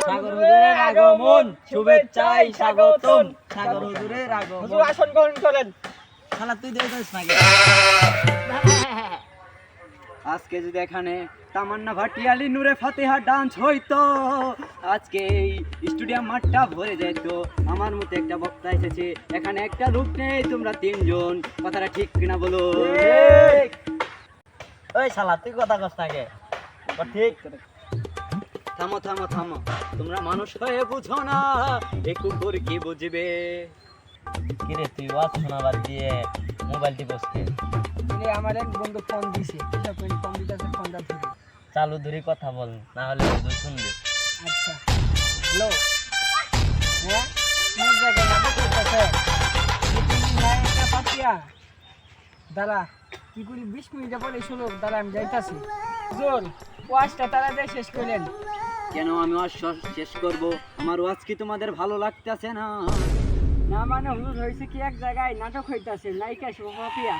সাগর হুজুরের আগমন, শুভেচ্ছায় স্বাগতম। সাগর হুজুরের আগমন। হুজুর আসন গ্রহণ করেন। শালা তুই দেখছিস নাকি? আজকে যদি এখানে তামান্না ভাটিয়ালি নূরে ফাতেহা ডান্স হইতো, আজকে এই স্টেডিয়াম মাঠটা ভরে যেত। আমার মতো একটা বক্তা এসেছে, এখানে একটা লোক নেই, তোমরা তিনজন। কথাটা ঠিক কিনা বলো? ওই শালা তুই কথা কস নাকি? ঠিক। থামো থামো থামো, তোমরা মানুষ হয়ে বুঝো না, এই কুকুর কি বুঝবে? কিরে তুই ওয়াজ শোনাবার দিয়ে মোবাইল টিপসকে? আমার এক বন্ধু ফোন দিছে, কিসব ফোন দিতেছে, ফোনটা ধরে চালু ধরে কথা বল, না হলে হুজুর শুনবে। আচ্ছা, হ্যালো। হ্যাঁ, কোন জায়গায় নাটক করতেছে? একটা পাতিয়া দাঁড়া, কি করি 20 মিনিট পরে শুনো, দাঁড়া আমি যাইতাছি। জোর ওয়াজটা তাড়াতাড়ি শেষ করলেন। কেন আমি ওয়াজ শেষ করব? আমার ওয়াজ কি তোমাদের ভালো লাগতেছে না? না মানে হুজুর হয়েছে কি, এক জায়গায় নাটক হইতাছে, নায়িকা পাপিয়া